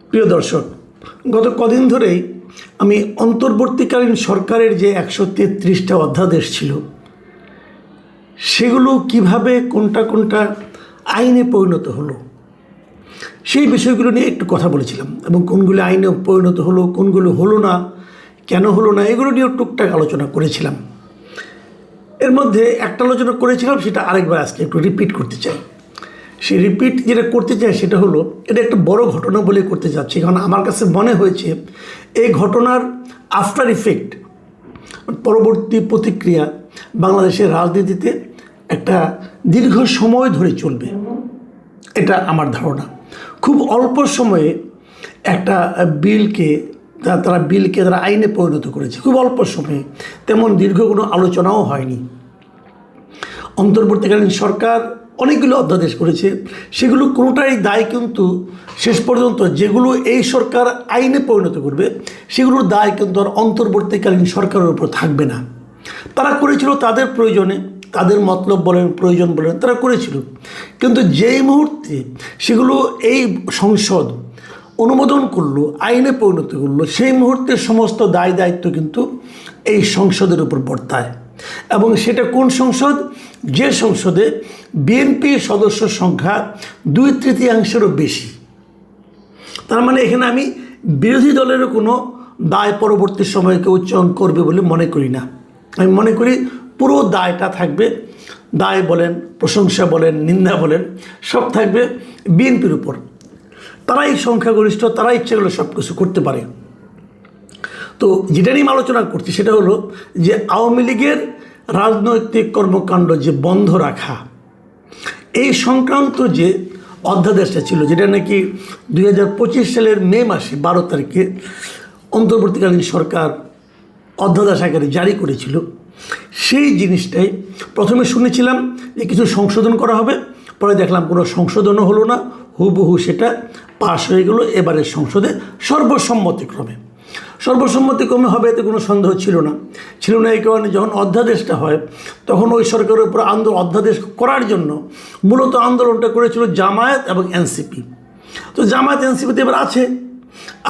প্রিয় দর্শক, গত কদিন ধরেই আমি অন্তর্বর্তীকালীন সরকারের যে 133টা অধ্যাদেশ ছিল সেগুলো কিভাবে কোনটা কোনটা আইনে পরিণত হলো সেই বিষয়গুলো নিয়ে একটু কথা বলেছিলাম, এবং কোনগুলো আইনে পরিণত হলো, কোনগুলো হলো না, কেন হলো না, এগুলো নিয়েও টুকটাক আলোচনা করেছিলাম। এর মধ্যে একটা আলোচনা করেছিলাম, সেটা আরেকবার আজকে একটু রিপিট করতে চাই। সেই রিপিট যেটা করতে চাই সেটা হলো, এটা একটা বড় ঘটনা বলে করতে যাচ্ছি, কারণ আমার কাছে মনে হয়েছে এই ঘটনার আফটার ইফেক্ট, পরবর্তী প্রতিক্রিয়া বাংলাদেশের রাজনীতিতে একটা দীর্ঘ সময় ধরে চলবে, এটা আমার ধারণা। খুব অল্প সময়ে একটা বিলকে তারা আইনে পরিণত করেছে, খুব অল্প সময়ে, তেমন দীর্ঘ কোনো আলোচনাও হয়নি। অন্তর্বর্তীকালীন সরকার অনেকগুলো অধ্যাদেশ করেছে, সেগুলো কোনোটাই দায় কিন্তু শেষ পর্যন্ত যেগুলো এই সরকার আইনে পরিণত করবে সেগুলোর দায় কিন্তু আর অন্তর্বর্তীকালীন সরকারের উপর থাকবে না। তারা করেছিল তাদের প্রয়োজনে, তাদের মতলব বলেন, প্রয়োজন বলেন, তারা করেছিল। কিন্তু যেই মুহূর্তে সেগুলো এই সংসদ অনুমোদন করলো, আইনে পরিণত করলো, সেই মুহূর্তে সমস্ত দায় দায়িত্ব কিন্তু এই সংসদের উপর বর্তায়। এবং সেটা কোন সংসদ? যে সংসদে বিএনপি সদস্য সংখ্যা 2/3 বেশি। তার মানে এখানে আমি বিরোধী দলেরও কোনো দায় পরবর্তী সময়কে উচ্চারণ করবে বলে মনে করি না। আমি মনে করি পুরো দায়টা থাকবে, দায় বলেন, প্রশংসা বলেন, নিন্দা বলেন, সব থাকবে বিএনপির উপর। তারাই সংখ্যাগরিষ্ঠ, তারা ইচ্ছে করলে সব কিছু করতে পারে। তো যেটা নিয়ে আলোচনা করছি সেটা হলো যে আওয়ামী লীগের রাজনৈতিক কর্মকাণ্ড যে বন্ধ রাখা, এই সংক্রান্ত যে অধ্যাদেশটা ছিল, যেটা নাকি 2025 সালের মে মাসে 12 তারিখে অন্তর্বর্তীকালীন সরকার অধ্যাদেশ আকারে জারি করেছিল, সেই জিনিসটাই প্রথমে শুনেছিলাম যে কিছু সংশোধন করা হবে, পরে দেখলাম কোনো সংশোধনও হলো না, হুবহু সেটা পাশ হয়ে গেল এবারের সংসদে সর্বসম্মতিক্রমে হবে, এতে কোনো সন্দেহ ছিল না। এই কারণে যখন অধ্যাদেশটা হয় তখন ওই সরকারের উপর অধ্যাদেশ করার জন্য মূলত আন্দোলনটা করেছিল জামায়াত এবং এনসিপি। তো জামায়াত এনসিপিতে এবার আছে,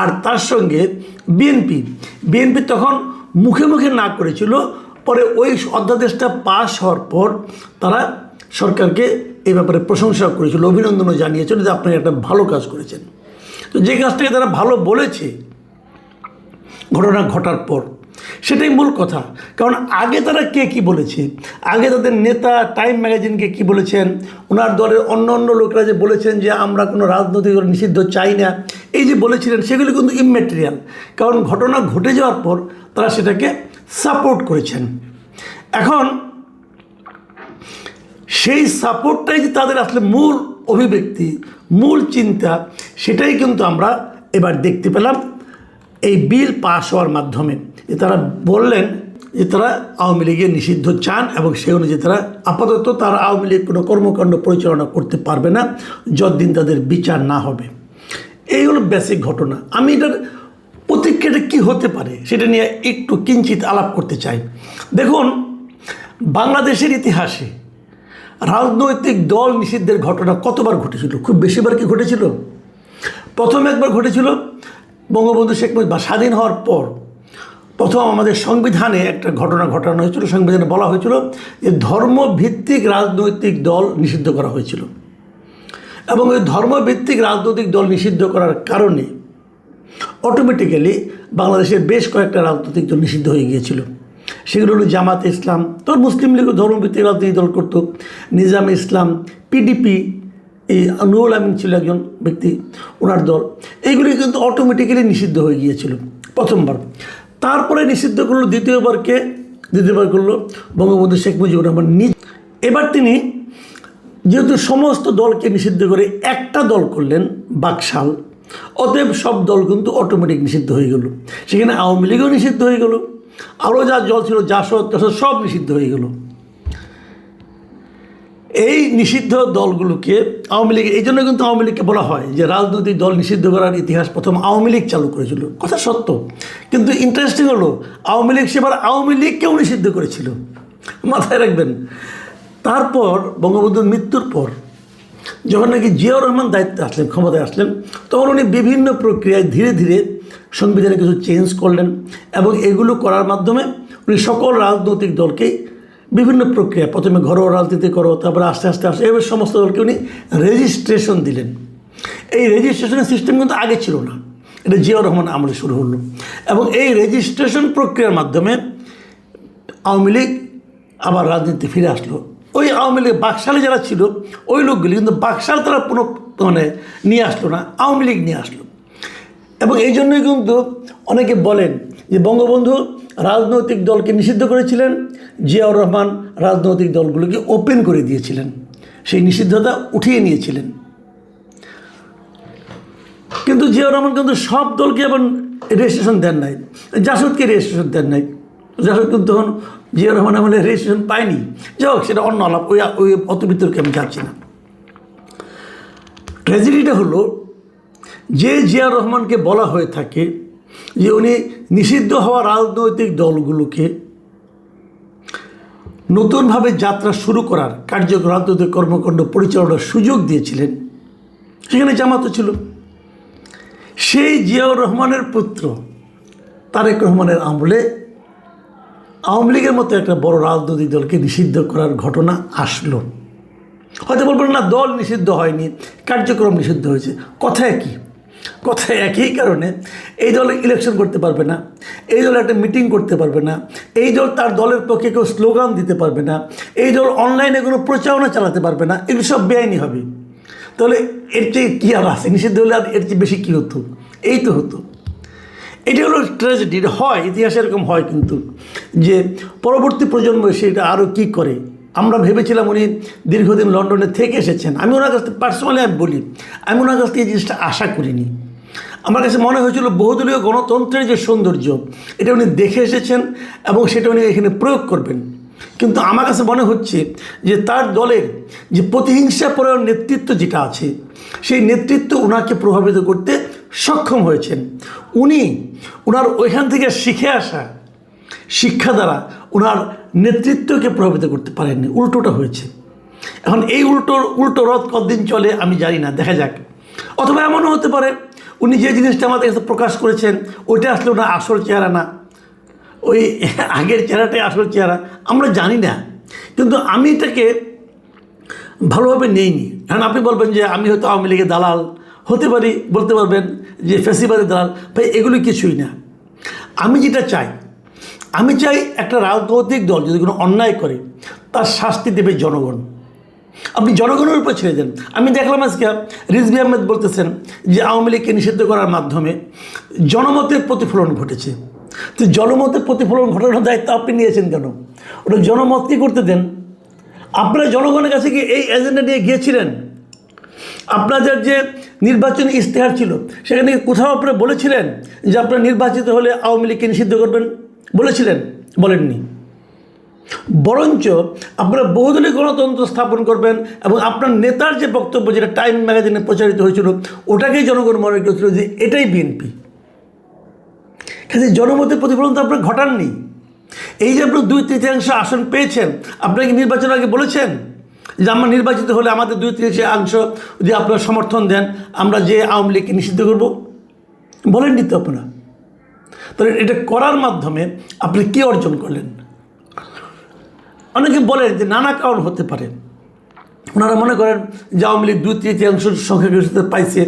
আর তার সঙ্গে বিএনপি তখন মুখে মুখে না করেছিল, পরে ওই অধ্যাদেশটা পাশ হওয়ার পর তারা সরকারকে এই ব্যাপারে প্রশংসা করেছিল, অভিনন্দনও জানিয়েছিল যে আপনি একটা ভালো কাজ করেছেন। তো যে কাজটাকে তারা ভালো বলেছে ঘটনা ঘটার পর, সেটাই মূল কথা। কারণ আগে তারা কে কী বলেছে, আগে তাদের নেতা টাইম ম্যাগাজিনকে কি বলেছেন, ওনার দলের অন্য অন্য লোকরা যে বলেছেন যে আমরা কোনো রাজনৈতিক নিষিদ্ধ চাই না, এই যে বলেছিলেন সেগুলো কিন্তু ইমম্যাটেরিয়াল। কারণ ঘটনা ঘটে যাওয়ার পর তারা সেটাকে সাপোর্ট করেছেন। এখন সেই সাপোর্টটাই যে তাদের আসলে মূল অভিব্যক্তি, মূল চিন্তা, সেটাই কিন্তু আমরা এবার দেখতে পেলাম এই বিল পাশ হওয়ার মাধ্যমে। যে তারা বললেন যে তারা আওয়ামী লীগের নিষিদ্ধ চান, এবং সেই অনুযায়ী তারা আপাতত তারা আওয়ামী লীগ কোনো কর্মকাণ্ড পরিচালনা করতে পারবে না যতদিন তাদের বিচার না হবে। এই হলো বেসিক ঘটনা। আমি এটার প্রতিক্রিয়াটা কী হতে পারে সেটা নিয়ে একটু কিঞ্চিত আলাপ করতে চাই। দেখুন, বাংলাদেশের ইতিহাসে রাজনৈতিক দল নিষিদ্ধের ঘটনা কতবার ঘটেছিল? খুব বেশিবার কি ঘটেছিল? প্রথম একবার ঘটেছিল বঙ্গবন্ধু শেখ মুজিব স্বাধীন হওয়ার পর। প্রথম আমাদের সংবিধানে একটা ঘটনা ঘটানো হয়েছিল, সংবিধানে বলা হয়েছিল যে ধর্মভিত্তিক রাজনৈতিক দল নিষিদ্ধ করা হয়েছিল, এবং ওই ধর্মভিত্তিক রাজনৈতিক দল নিষিদ্ধ করার কারণে অটোমেটিক্যালি বাংলাদেশের বেশ কয়েকটা রাজনৈতিক দল নিষিদ্ধ হয়ে গিয়েছিল। সেগুলো হলো জামাতে ইসলাম, তোর মুসলিম লীগও ধর্মভিত্তিক রাজনৈতিক দল করতো, নিজামে ইসলাম, পিডিপি, এই নুরুল আমিন ছিল একজন ব্যক্তি, ওনার দল, এইগুলি কিন্তু অটোমেটিক্যালি নিষিদ্ধ হয়ে গিয়েছিল প্রথমবার। তারপরে নিষিদ্ধ করলো দ্বিতীয়বার করলো বঙ্গবন্ধু শেখ মুজিবুর রহমান নিজে। এবার তিনি যেহেতু সমস্ত দলকে নিষিদ্ধ করে একটা দল করলেন, বাকশাল, অতএব সব দল কিন্তু অটোমেটিক নিষিদ্ধ হয়ে গেল। সেখানে আওয়ামী লীগও নিষিদ্ধ হয়ে গেল, আরও যা দল ছিল জাসদ সব নিষিদ্ধ হয়ে গেল। এই নিষিদ্ধ দলগুলোকে আওয়ামী লীগ, এই জন্য কিন্তু আওয়ামী লীগকে বলা হয় যে রাজনৈতিক দল নিষিদ্ধ করার ইতিহাস প্রথম আওয়ামী লীগ চালু করেছিল। কথা সত্য, কিন্তু ইন্টারেস্টিং হলো আওয়ামী লীগ সেবার আওয়ামী লীগকেও নিষিদ্ধ করেছিল, মাথায় রাখবেন। তারপর বঙ্গবন্ধুর মৃত্যুর পর যখন নাকি জিয়াউর রহমান দায়িত্বে আসলেন, ক্ষমতায় আসলেন, তখন উনি বিভিন্ন প্রক্রিয়ায় ধীরে ধীরে সংবিধানে কিছু চেঞ্জ করলেন এবং এগুলো করার মাধ্যমে উনি সকল রাজনৈতিক দলকেই বিভিন্ন প্রক্রিয়া, প্রথমে ঘরোয়া রাজনীতি করো, তারপরে আস্তে আস্তে আস্তে এবার সমস্ত দলকে উনি রেজিস্ট্রেশন দিলেন। এই রেজিস্ট্রেশনের সিস্টেম কিন্তু আগে ছিল না, এটা জিয়াউর রহমান আমলে শুরু হলো। এবং এই রেজিস্ট্রেশন প্রক্রিয়ার মাধ্যমে আওয়ামী লীগ আবার রাজনীতি ফিরে আসলো। ওই আওয়ামী লীগ বাকশালে যারা ছিল ওই লোকগুলি কিন্তু বাকশাল তারা নিয়ে আসলো না, আওয়ামী লীগ নিয়ে আসলো। এবং এই জন্যই কিন্তু অনেকে বলেন যে বঙ্গবন্ধু রাজনৈতিক দলকে নিষিদ্ধ করেছিলেন, জিয়াউর রহমান রাজনৈতিক দলগুলোকে ওপেন করে দিয়েছিলেন, সেই নিষিদ্ধতা উঠিয়ে নিয়েছিলেন। কিন্তু জিয়াউর রহমান কিন্তু সব দলকে এবং রেজিস্ট্রেশন দেন নাই, জাসদকে রেজিস্ট্রেশন দেন নাই। জাসদ কিন্তু তখন জিয়াউর রহমান আমলে রেজিস্ট্রেশন পায়নি। যাই হোক, সেটা অন্য আলাপ, ওই অত ভিতরকে আমি যাচ্ছি না। ট্র্যাজেডিটা হলো যে জিয়াউর রহমানকে বলা হয়ে থাকে যে উনি নিষিদ্ধ হওয়া রাজনৈতিক দলগুলোকে নতুনভাবে যাত্রা শুরু করার রাজনৈতিক কর্মকাণ্ড পরিচালনার সুযোগ দিয়েছিলেন, সেখানে জামাতও ছিল। সেই জিয়াউর রহমানের পুত্র তারেক রহমানের আমলে আওয়ামী লীগের মতো একটা বড় রাজনৈতিক দলকে নিষিদ্ধ করার ঘটনা আসলো। হয়তো বলবেন না দল নিষিদ্ধ হয়নি, কার্যক্রম নিষিদ্ধ হয়েছে। কথা একই কারণে এই দল ইলেকশন করতে পারবে না, এই দল একটা মিটিং করতে পারবে না, এই দল তার দলের পক্ষে কেউ স্লোগান দিতে পারবে না, এই দল অনলাইনে কোনো প্রচারণা চালাতে পারবে না, এগুলো সব বেআইনি হবে। তাহলে এর চেয়ে কী আর আছে? নিষিদ্ধ হলে আর এর চেয়ে বেশি কী হতো? এই তো হতো। এটা হলো ট্র্যাজেডি। হয় ইতিহাসে এরকম হয় কিন্তু, যে পরবর্তী প্রজন্ম সেটা আরও কী করে। আমরা ভেবেছিলাম উনি দীর্ঘদিন লন্ডনে থেকে এসেছেন, আমি ওনার কাছ থেকে পার্সোনালি বলি, আমি ওনার কাছ থেকে এই জিনিসটা আশা করিনি। আমার কাছে মনে হয়েছিল বহুদলীয় গণতন্ত্রের যে সৌন্দর্য, এটা উনি দেখে এসেছেন এবং সেটা উনি এখানে প্রয়োগ করবেন। কিন্তু আমার কাছে মনে হচ্ছে যে তার দলের যে প্রতিহিংসাপরায়ণ নেতৃত্ব যেটা আছে, সেই নেতৃত্ব ওনাকে প্রভাবিত করতে সক্ষম হয়েছেন। উনি ওনার ওইখান থেকে শিখে আসা শিক্ষা দ্বারা ওনার নেতৃত্বকে প্রভাবিত করতে পারেননি, উল্টোটা হয়েছে। এখন এই উল্টো রথ কতদিন চলে আমি জানি না, দেখা যাক। অথবা এমনও হতে পারে উনি যে জিনিসটা আমাদের কাছে প্রকাশ করেছেন ওইটা আসলে ওনার আসল চেহারা না, ওই আগের চেহারাটাই আসল চেহারা, আমরা জানি না। কিন্তু আমি এটাকে ভালোভাবে নেইনি। কারণ আপনি বলবেন যে আমি হয়তো আওয়ামী লীগের দালাল হতে পারি, বলতে পারবেন যে ফ্যাসিবাদের দালাল। ভাই এগুলো কিছুই না। আমি যেটা চাই, আমি চাই একটা রাজনৈতিক দল যদি কোনো অন্যায় করে তার শাস্তি দেবে জনগণ। আপনি জনগণের উপর ছেড়ে দেন। আমি দেখলাম আজকে রিজভী আহমেদ বলতেছেন যে আওয়ামী লীগকে নিষিদ্ধ করার মাধ্যমে জনমতের প্রতিফলন ঘটেছে। তো জনমতের প্রতিফলন ঘটানোর দায়িত্ব আপনি নিয়েছেন কেন? ওটা জনমতকে করতে দেন। আপনারা জনগণের কাছে গিয়ে এই এজেন্ডা নিয়ে গিয়েছিলেন? আপনাদের যে নির্বাচনী ইশতেহার ছিল সেখানে কোথাও আপনারা বলেছিলেন যে আপনারা নির্বাচিত হলে আওয়ামী লীগকে নিষিদ্ধ করবেন? বলেছিলেন? বলেননি। বরঞ্চ আপনারা বহুদলীয় গণতন্ত্র স্থাপন করবেন এবং আপনার নেতার যে বক্তব্য, যেটা টাইম ম্যাগাজিনে প্রচারিত হয়েছিল, ওটাকেই জনগণ মনে করেছিল যে এটাই বিএনপি। কাজে জনমতের প্রতিফলন তো আপনারা ঘটাননি। এই যে আপনার 2/3 আসন পেয়েছেন, আপনারা কি নির্বাচন আগে বলেছেন যে আমরা নির্বাচিত হলে আমাদের 2/3 যদি আপনারা সমর্থন দেন আমরা যে আওয়ামী লীগকে নিষিদ্ধ করব? বলেননি তো আপনারা। তাহলে এটা করার মাধ্যমে আপনি কী অর্জন করলেন? অনেকে বলেন যে নানা কারণ হতে পারে। ওনারা মনে করেন যে আওয়ামী লীগ 2/3 সংখ্যাগরিষ্ঠতা পাইছে,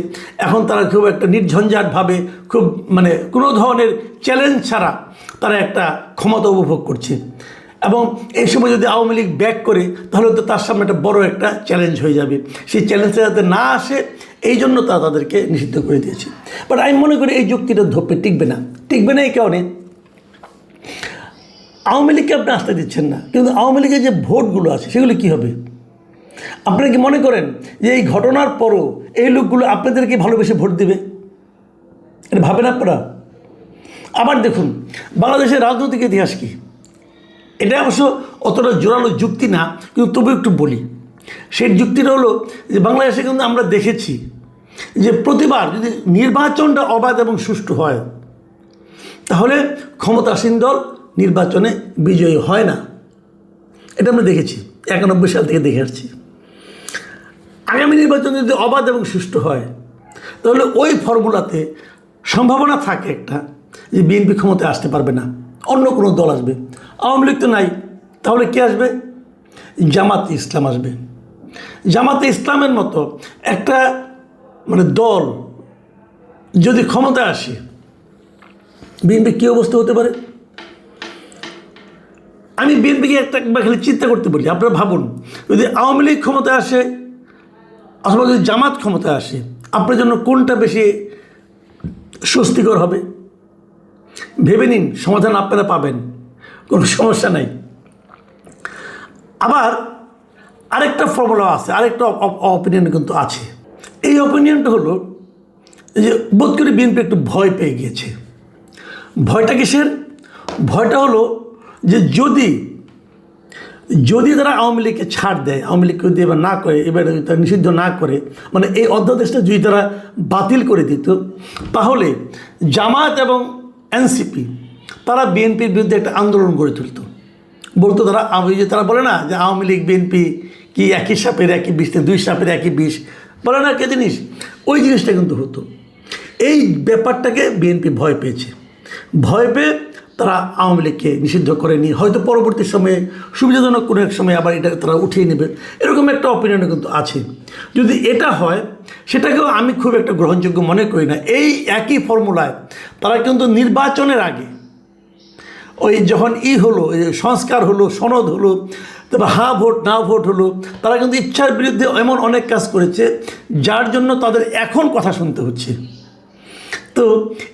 এখন তারা খুব একটা নির্ঝঞ্ঝাটভাবে খুব কোনো ধরনের চ্যালেঞ্জ ছাড়া তারা একটা ক্ষমতা উপভোগ করছে। এবং এই সময় যদি আওয়ামী লীগ ব্যাক করে তাহলে তো তার সামনে একটা বড় একটা চ্যালেঞ্জ হয়ে যাবে। সেই চ্যালেঞ্জটা যাতে না আসে এই জন্য তাদেরকে নিষিদ্ধ করে দিয়েছে। বাট আমি মনে করি এই যুক্তিটা টিকবে না। এই কারণে আওয়ামী লীগকে আপনি আসতে দিচ্ছেন না, কিন্তু আওয়ামী লীগের যে ভোটগুলো আছে সেগুলো কী হবে? আপনারা কি মনে করেন যে এই ঘটনার পরও এই লোকগুলো আপনাদেরকে ভালোবেসে ভোট দেবে? এটা ভাবেন আপনারা? আবার দেখুন বাংলাদেশের রাজনৈতিক ইতিহাস কি, এটা অবশ্য অতটা জোরালো যুক্তি না, কিন্তু তবু একটু বলি। সেই যুক্তিটা হলো যে বাংলাদেশে কিন্তু আমরা দেখেছি যে প্রতিবার যদি নির্বাচনটা অবাধ এবং সুষ্ঠু হয় তাহলে ক্ষমতাসীন দল নির্বাচনে বিজয়ী হয় না। এটা আমরা দেখেছি, 91 সাল থেকে দেখে আসছি। আগামী নির্বাচন যদি অবাধ এবং সুষ্ঠু হয় তাহলে ওই ফর্মুলাতে সম্ভাবনা থাকে একটা যে বিএনপি ক্ষমতায় আসতে পারবে না, অন্য কোনো দল আসবে। আওয়ামী লীগ তো নাই, তাহলে কে আসবে? জামাতে ইসলাম আসবে। জামাতে ইসলামের মতো একটা দল যদি ক্ষমতায় আসে, বিএনপি কী অবস্থা হতে পারে? আমি বিএনপিকে একবার খালি চিন্তা করতে বলি। আপনারা ভাবুন, যদি আওয়ামী লীগ ক্ষমতায় আসে অথবা যদি জামাত ক্ষমতায় আসে, আপনার জন্য কোনটা বেশি স্বস্তিকর হবে? ভেবে নিন, সমাধান আপনারা পাবেন, কোনো সমস্যা নাই। আবার আরেকটা ফর্মুলা আছে, আরেকটা অপিনিয়ন কিন্তু আছে। এই অপিনিয়নটা হলো যে বোধ করি বিএনপি একটু ভয় পেয়ে গিয়েছে। ভয়টা কিসের? ভয়টা হলো যে যদি তারা আওয়ামী লীগকে ছাড় দেয়, আওয়ামী লীগকে যদি এবার না করে, এবার তারা নিষিদ্ধ না করে, এই অধ্যাদেশটা যদি তারা বাতিল করে দিত, তাহলে জামাত এবং এনসিপি তারা বিএনপির বিরুদ্ধে একটা আন্দোলন গড়ে তুলত। বলতো তারা, তারা বলে না যে আওয়ামী লীগ বিএনপি কি একই সাপের একই বিষ, দুই সাপের একই বিষ, বলে না কে জিনিস? ওই জিনিসটা কিন্তু হতো। এই ব্যাপারটাকে বিএনপি ভয় পেয়েছে। ভয় পেয়ে তারা আওয়ামী লীগকে নিষিদ্ধ করেনি, হয়তো পরবর্তী সময়ে সুবিধাজনক কোনো এক সময় আবার এটা তারা উঠিয়ে নেবে, এরকম একটা অপিনিয়ন কিন্তু আছে। যদি এটা হয়, সেটাকেও আমি খুব একটা গ্রহণযোগ্য মনে করি না। এই একই ফর্মুলায় তারা কিন্তু নির্বাচনের আগে ওই যখন হলো, সংস্কার হলো, সনদ হলো, তারপর হ্যাঁ ভোট না ভোট হলো, তারা কিন্তু ইচ্ছার বিরুদ্ধে এমন অনেক কাজ করেছে যার জন্য তাদের এখন কথা শুনতে হচ্ছে। তো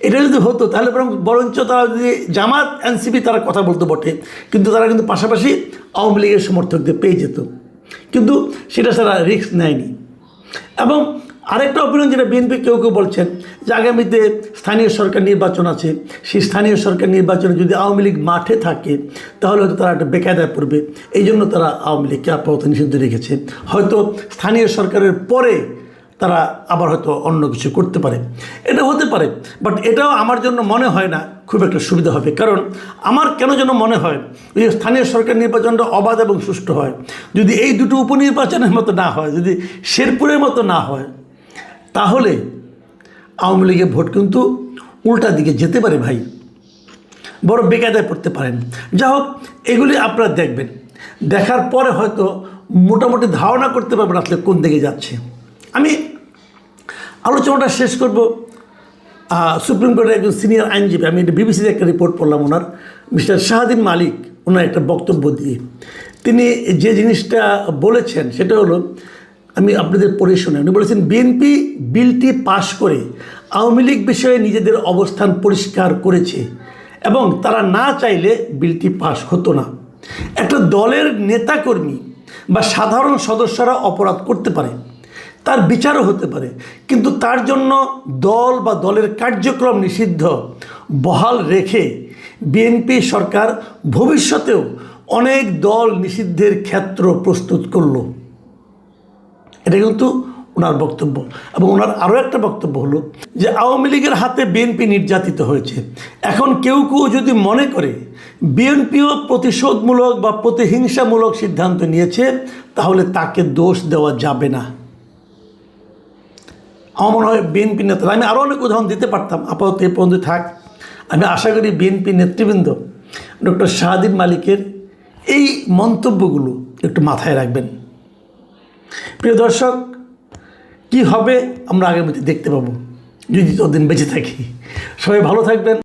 এটা যদি হতো তাহলে বরঞ্চ তারা যদি জামাত এনসিপি তারা কথা বলতে বটে, কিন্তু তারা কিন্তু পাশাপাশি আওয়ামী লীগের সমর্থকদের পেয়ে যেত, কিন্তু সেটা তারা রিস্ক নেয়নি। এবং আরেকটা অপিনিয়ন যেটা বিএনপি কেউ বলছেন যে আগামীতে স্থানীয় সরকার নির্বাচন আছে, সেই স্থানীয় সরকার নির্বাচনে যদি আওয়ামী লীগ মাঠে থাকে তাহলে হয়তো তারা একটা বেকায়দায় পড়বে, এই জন্য তারা আওয়ামী লীগকে আপাতত নিষিদ্ধ রেখেছে। হয়তো স্থানীয় সরকারের পরে তারা আবার হয়তো অন্য কিছু করতে পারে, এটা হতে পারে। বাট এটাও আমার জন্য মনে হয় না খুব একটা সুবিধা হবে। কারণ আমার কেন যেন মনে হয় যে স্থানীয় সরকার নির্বাচনটা অবাধ এবং সুষ্ঠু হয়, যদি এই দুটো উপনির্বাচনের মতো না হয়, যদি শেরপুরের মতো না হয়, তাহলে আওয়ামী লীগের ভোট কিন্তু উল্টা দিকে যেতে পারে ভাই, বড় বেকায়দায় পড়তে পারেন। যা হোক, এগুলি আপনারা দেখবেন, দেখার পরে হয়তো মোটামুটি ধারণা করতে পারবেন আসলে কোন দিকে যাচ্ছে। আমি আলোচনাটা শেষ করব সুপ্রিম কোর্টের একজন সিনিয়র আইনজীবী, আমি বিবিসিতে একটা রিপোর্ট পড়লাম ওনার, মিস্টার শাহাদিন মালিক, ওনার একটা বক্তব্য দিয়ে তিনি যে জিনিসটা বলেছেন সেটা হলো, আমি আপনাদের পড়ে শুনে, উনি বলেছেন বিএনপি বিলটি পাশ করে আওয়ামী লীগ বিষয়ে নিজেদের অবস্থান পরিষ্কার করেছে এবং তারা না চাইলে বিলটি পাশ হতো না। একটা দলের নেতাকর্মী বা সাধারণ সদস্যরা অপরাধ করতে পারে, তার বিচারও হতে পারে, কিন্তু তার জন্য দল বা দলের কার্যক্রম নিষিদ্ধ বহাল রেখে বিএনপি সরকার ভবিষ্যতেও অনেক দল নিষিদ্ধের ক্ষেত্র প্রস্তুত করল। এটা কিন্তু ওনার বক্তব্য। এবং ওনার আরও একটা বক্তব্য হলো যে আওয়ামী লীগের হাতে বিএনপি নির্যাতিত হয়েছে, এখন কেউ যদি মনে করে বিএনপিও প্রতিশোধমূলক বা প্রতিহিংসামূলক সিদ্ধান্ত নিয়েছে, তাহলে তাকে দোষ দেওয়া যাবে না। আমার মনে হয় বিএনপি নেতারা, আমি আরও অনেক উদাহরণ দিতে পারতাম, আপাতত এ পর্যন্ত থাক। আমি আশা করি বিএনপি নেতৃবৃন্দ ডক্টর শাহাদিন মালিকের এই মন্তব্যগুলো একটু মাথায় রাখবেন। প্রিয় দর্শক, কি হবে আমরা আগামীতে দেখতে পাবো, যদি ততদিন বেঁচে থাকি। সবাই ভালো থাকবেন।